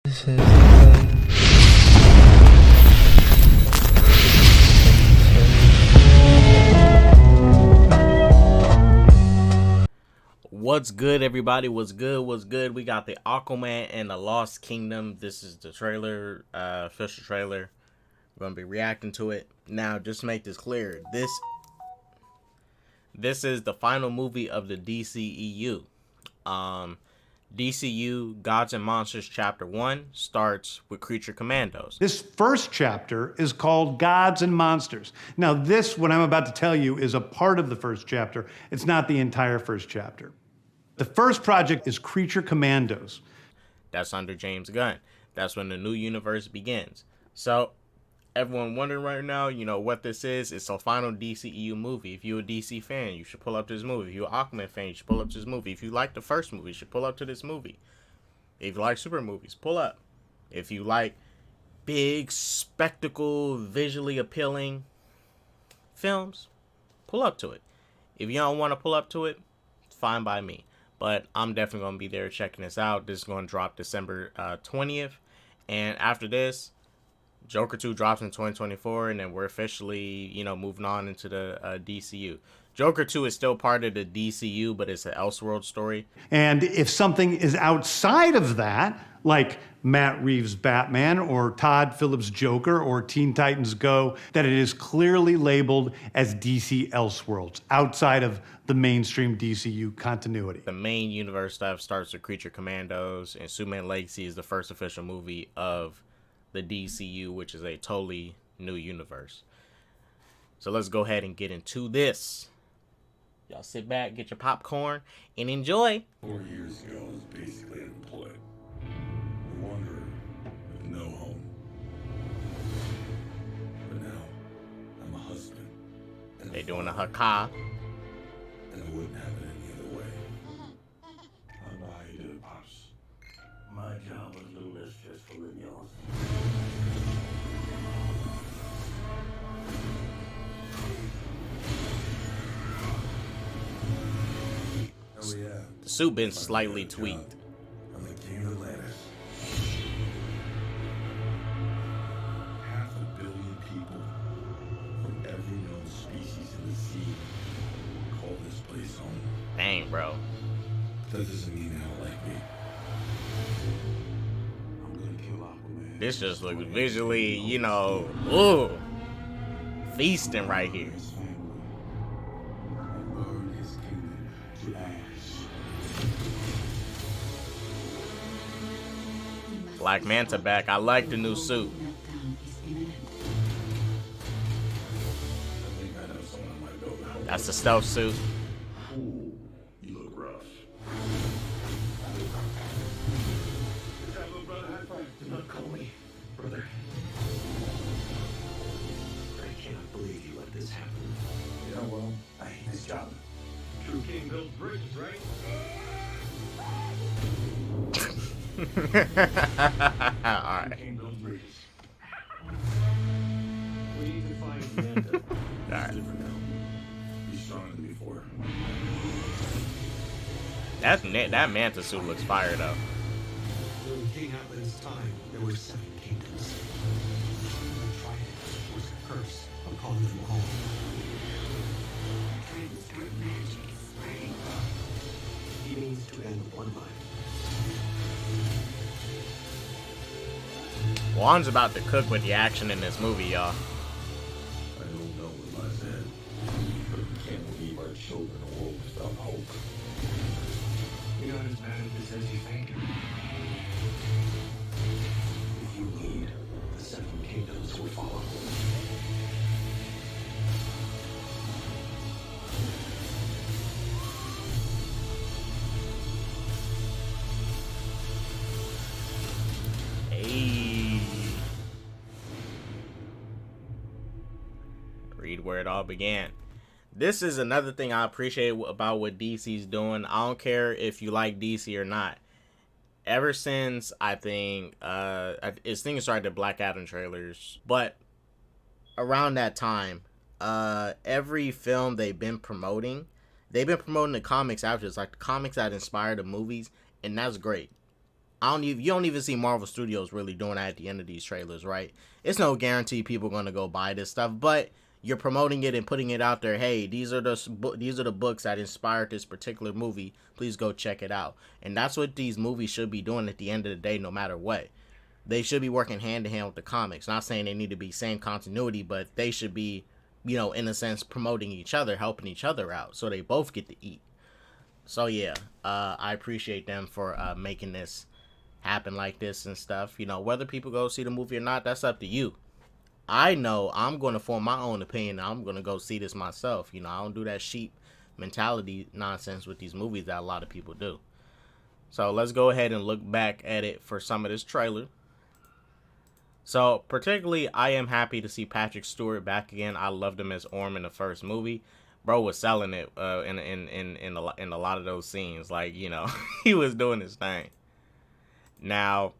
What's good, everybody? What's good? We got the Aquaman and the Lost Kingdom. This is the trailer, official trailer. We're gonna be reacting to it. Now, just to make this clear, this is the final movie of the DCEU. DCU Gods and Monsters Chapter 1 starts with Creature Commandos. This first chapter is called Gods and Monsters. Now this, what I'm about to tell you, is a part of the first chapter. It's not the entire first chapter. The first project is Creature Commandos. That's under James Gunn. That's when the new universe begins. So, everyone wondering right now, what this is. It's a final DCEU movie. If you're a DC fan, you should pull up to this movie. If you're an Aquaman fan, you should pull up to this movie. If you like the first movie, you should pull up to this movie. If you like super movies, pull up. If you like big, spectacle, visually appealing films, pull up to it. If you don't want to pull up to it, it's fine by me. But I'm definitely going to be there checking this out. This is going to drop December 20th. And after this, Joker 2 drops in 2024, and then we're officially, moving on into the DCU. Joker 2 is still part of the DCU, but it's an Elseworld story. And if something is outside of that, like Matt Reeves' Batman or Todd Phillips' Joker or Teen Titans Go, that it is clearly labeled as DC Elseworlds, outside of the mainstream DCU continuity. The main universe stuff starts with Creature Commandos, and Superman Legacy is the first official movie of the DCU, which is a totally new universe. So let's go ahead and get into this. Y'all sit back, get your popcorn, and enjoy. 4 years ago, I was basically unemployed. A wanderer with no home. But now, I'm a husband. They doing a haka. And I wouldn't have it any other way. I don't know how you did it, Pops. My job was no less stressful than yours. Oh yeah. The suit been slightly tweaked. I'm the king of Atlantis. 500 million people from every known species in the sea call this place home. Dang, bro. That doesn't mean they don't like me. I'm gonna kill Aquaman. This just looks visually, ooh, feasting right here. His family. And burn his kingdom to ash. Black Manta back. I like the new suit. I think I know someone I might be able to help. That's the stealth suit. Ooh, you look rough. Do not call me brother. I cannot believe you let this happen. Yeah, well, I hate this job. True king builds bridges, right? Alright. King builds bridges. We need to find Amanda. Alright. Different now. He's stronger than before. That Manta suit looks fire though. During King Atlan's time, there were 7 kingdoms. The Trident was a curse upon them all. Transfer magic is spreading. He means to end the bloodline. Juan's about to cook with the action in this movie, y'all. I don't know what lies ahead, but we can't leave our children a world without hope. You're not as bad at this as you think. If you lead, the 7 kingdoms will follow. Hey. Read where it all began. This is another thing I appreciate about what DC's doing. I don't care if you like DC or not. Ever since, I think, it's things started the Black Adam trailers, but around that time, every film they've been promoting the comics after. It's like the comics that inspired the movies, and that's great. You don't even see Marvel Studios really doing that at the end of these trailers, right? It's no guarantee people are gonna go buy this stuff, but you're promoting it and putting it out there. Hey, these are the books that inspired this particular movie. Please go check it out. And that's what these movies should be doing at the end of the day, no matter what. They should be working hand in hand with the comics. Not saying they need to be same continuity, but they should be, in a sense, promoting each other, helping each other out, so they both get to eat. So yeah, I appreciate them for making this happen like this and stuff. Whether people go see the movie or not, that's up to you. I know I'm going to form my own opinion. I'm going to go see this myself. I don't do that sheep mentality nonsense with these movies that a lot of people do. So let's go ahead and look back at it for some of this trailer. So particularly, I am happy to see Patrick Stewart back again. I loved him as Orm in the first movie. Bro was selling it in a lot of those scenes. Like, he was doing his thing. Now,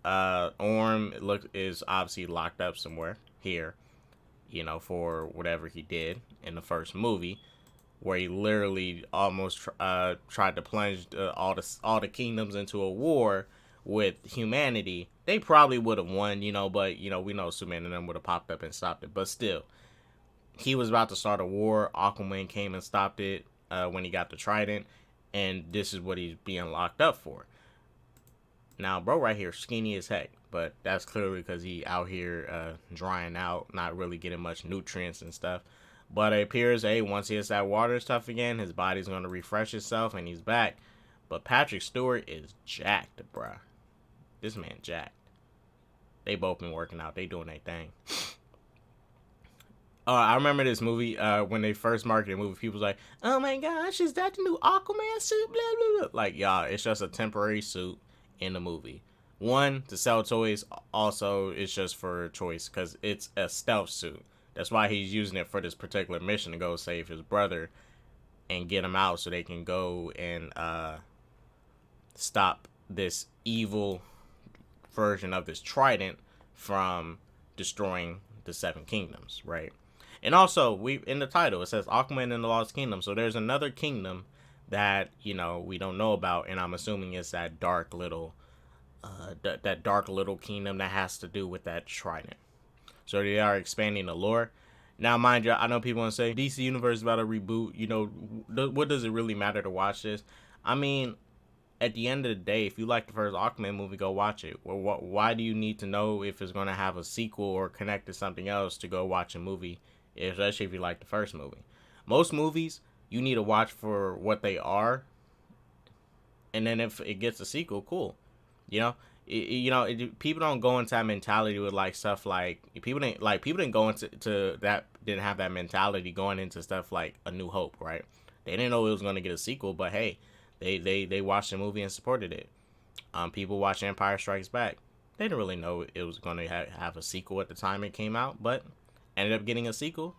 Orm is obviously locked up somewhere here, for whatever he did in the first movie, where he literally almost tried to plunge all the kingdoms into a war with humanity. They probably would have won, but we know Superman and them would have popped up and stopped it. But still, he was about to start a war. Aquaman came and stopped it when he got the trident, and this is what he's being locked up for. Now, bro right here, skinny as heck, but that's clearly because he out here drying out, not really getting much nutrients and stuff. But it appears, hey, once he hits that water and stuff again, his body's going to refresh itself, and he's back. But Patrick Stewart is jacked, bruh. This man jacked. They both been working out. They doing their thing. I remember this movie, when they first marketed the movie, people was like, oh my gosh, is that the new Aquaman suit? Blah, blah, blah. Like, y'all, it's just a temporary suit in the movie. One, to sell toys. Also, it's just for choice because it's a stealth suit. That's why he's using it for this particular mission to go save his brother and get him out so they can go and stop this evil version of this trident from destroying the Seven Kingdoms, right? And also, in the title, it says Aquaman and the Lost Kingdom. So there's another kingdom that, we don't know about, and I'm assuming it's that dark little kingdom that has to do with that trident. So they are expanding the lore. Now, mind you, I know people want to say DC Universe is about to reboot. What does it really matter to watch this? I mean, at the end of the day, if you like the first Aquaman movie, go watch it. Well, why do you need to know if it's going to have a sequel or connect to something else to go watch a movie, especially if you like the first movie? Most movies, you need to watch for what they are, and then if it gets a sequel, cool. People don't go into that mentality with like stuff like people didn't go into that, didn't have that mentality going into stuff like A New Hope, right? They didn't know it was going to get a sequel, but hey, they watched the movie and supported it. People watched Empire Strikes Back. They didn't really know it was going to have a sequel at the time it came out, but ended up getting a sequel,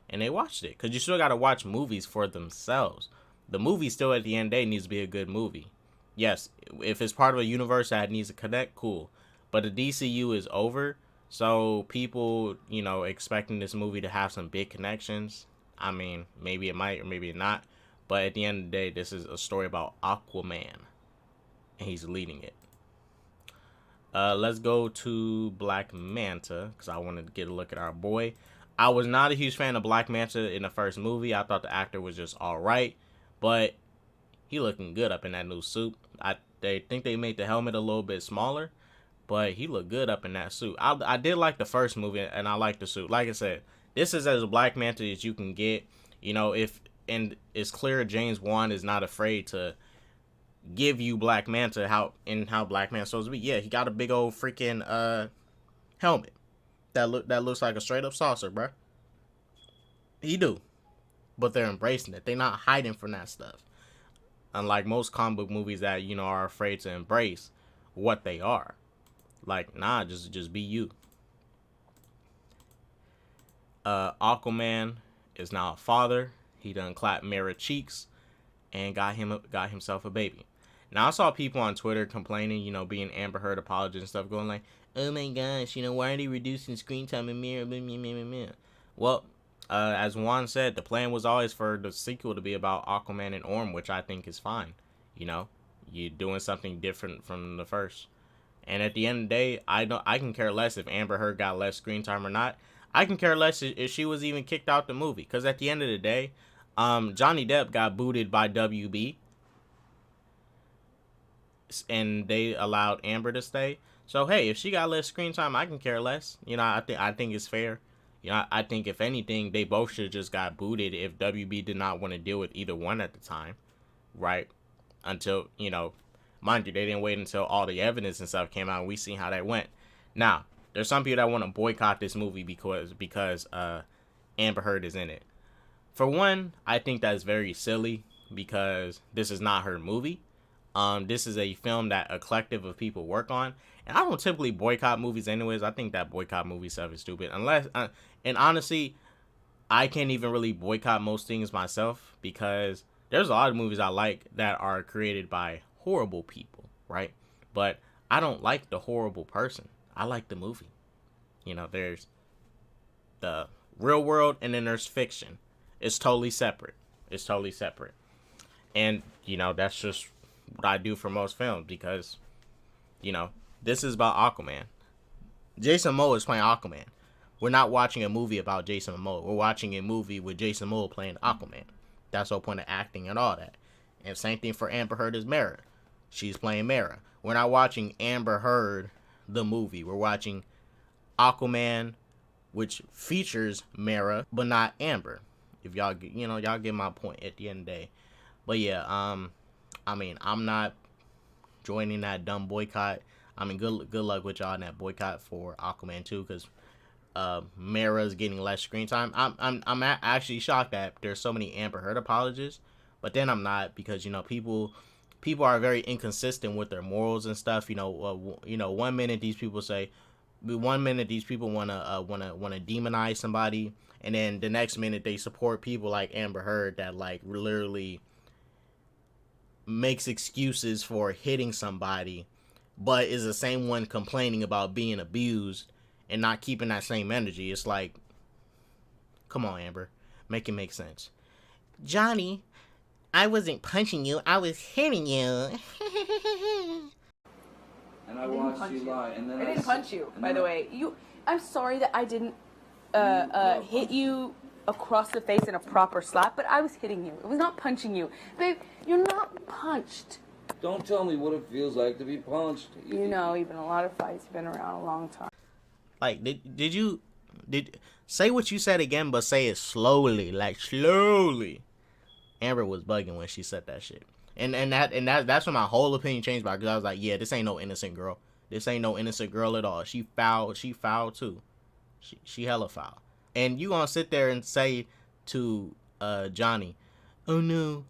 and they watched it. Because you still got to watch movies for themselves. The movie still, at the end of the day, needs to be a good movie. Yes, if it's part of a universe that needs to connect, cool. But the DCU is over, so people, expecting this movie to have some big connections, I mean, maybe it might or maybe not. But at the end of the day, this is a story about Aquaman, and he's leading it. Let's go to Black Manta, because I want to get a look at our boy. I was not a huge fan of Black Manta in the first movie. I thought the actor was just alright, but he looking good up in that new suit. They think they made the helmet a little bit smaller, but he looked good up in that suit. I did like the first movie, and I like the suit. Like I said, this is as Black Manta as you can get. And it's clear James Wan is not afraid to give you Black Manta how Black Manta's supposed to be. Yeah, he got a big old freaking helmet that looks like a straight up saucer, bruh. He do. But they're embracing it. They're not hiding from that stuff. Unlike most comic book movies that, are afraid to embrace what they are. Like, nah, just be you. Aquaman is now a father. He done clapped Mara cheeks and got himself a baby. Now, I saw people on Twitter complaining, being Amber Heard apologists and stuff, going like, oh my gosh, why are they reducing screen time in Mara? Well, as Juan said, the plan was always for the sequel to be about Aquaman and Orm, which I think is fine, You're doing something different from the first. And at the end of the day, I can care less if Amber Heard got less screen time or not. I can care less if she was even kicked out the movie. Because at the end of the day, Johnny Depp got booted by WB. And they allowed Amber to stay. So, hey, if she got less screen time, I can care less. You know, I think it's fair. You know, I think if anything, they both should have just got booted if WB did not want to deal with either one at the time. Right? Until, you know, mind you, they didn't wait until all the evidence and stuff came out and we seen how that went. Now, there's some people that want to boycott this movie because Amber Heard is in it. For one, I think that's very silly because this is not her movie. This is a film that a collective of people work on. And I don't typically boycott movies anyways. I think that boycott movie stuff is stupid. Unless, and honestly, I can't even really boycott most things myself because there's a lot of movies I like that are created by horrible people, right? But I don't like the horrible person. I like the movie. You know, there's the real world and then there's fiction. It's totally separate. It's totally separate. And, you know, that's just what I do for most films because, you know, this is about Aquaman. Jason Momoa is playing Aquaman. We're not watching a movie about Jason Momoa. We're watching a movie with Jason Momoa playing Aquaman. That's the whole point of acting and all that. And same thing for Amber Heard is Mara. She's playing Mara. We're not watching Amber Heard, the movie. We're watching Aquaman, which features Mara, but not Amber. If y'all, you know, y'all get my point at the end of the day. But yeah, I mean, I'm not joining that dumb boycott. I mean, good luck with y'all in that boycott for Aquaman 2 because Mara's getting less screen time. I'm actually shocked that there's so many Amber Heard apologists, but then I'm not because, you know, people are very inconsistent with their morals and stuff. You know, 1 minute these people say, 1 minute these people wanna demonize somebody, and then the next minute they support people like Amber Heard that like literally makes excuses for hitting somebody, but is the same one complaining about being abused and not keeping that same energy. It's like, come on, Amber, make it make sense. Johnny, I wasn't punching you, I was hitting you. And I watched you lie, and then I didn't punch you, by the way. I'm sorry that I didn't hit you across the face in a proper slap, but I was hitting you. It was not punching you. Babe, you're not punched. Don't tell me what it feels like to be punched. You know, you've been in a lot of fights. You've been around a long time. Like, did you say what you said again, but say it slowly, like slowly. Amber was bugging when she said that shit. And that's when my whole opinion changed by, because I was like, yeah, this ain't no innocent girl. This ain't no innocent girl at all. She foul too. She hella foul. And you gonna sit there and say to Johnny, oh no,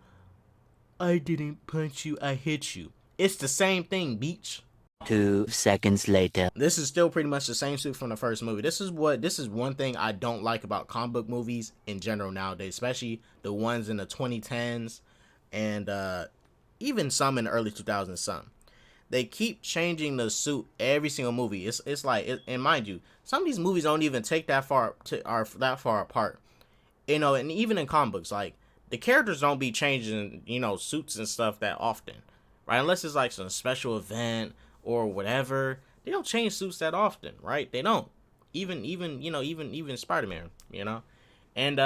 I didn't punch you, I hit you. It's the same thing, beach. 2 seconds later. This is still pretty much the same suit from the first movie. This is one thing I don't like about comic book movies in general nowadays, especially the ones in the 2010s and even some in the early 2000s. Some they keep changing the suit every single movie. It's like, and mind you, some of these movies don't even take that far apart. You know, and even in comic books, like the characters don't be changing, you know, suits and stuff that often, right? Unless it's like some special event or whatever, they don't change suits that often, right? They don't. Even Spider-Man, you know, and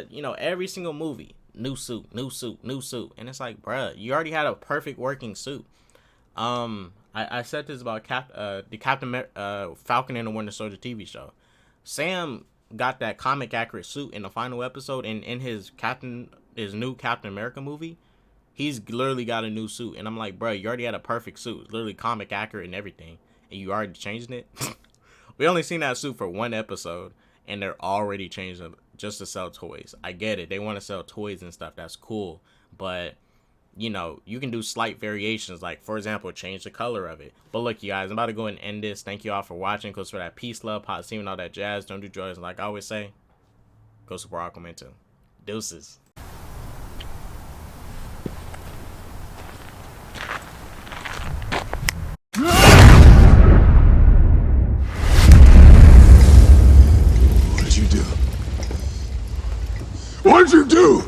you know, every single movie, new suit, and it's like, bruh, you already had a perfect working suit. I said this about the Falcon and the Winter Soldier TV show. Sam got that comic accurate suit in the final episode, and in his new Captain America movie, he's literally got a new suit, and I'm like, bro, you already had a perfect suit, literally comic accurate and everything, and you already changing it. We only seen that suit for one episode, and they're already changing it just to sell toys. I get it, they want to sell toys and stuff, that's cool, but you know, you can do slight variations, like, for example, change the color of it. But look, you guys, I'm about to go and end this. Thank you all for watching. Go for that peace, love, positivity, and all that jazz. Don't do drugs. And like I always say, go support Aquaman 2. Deuces. What'd you do? What'd you do?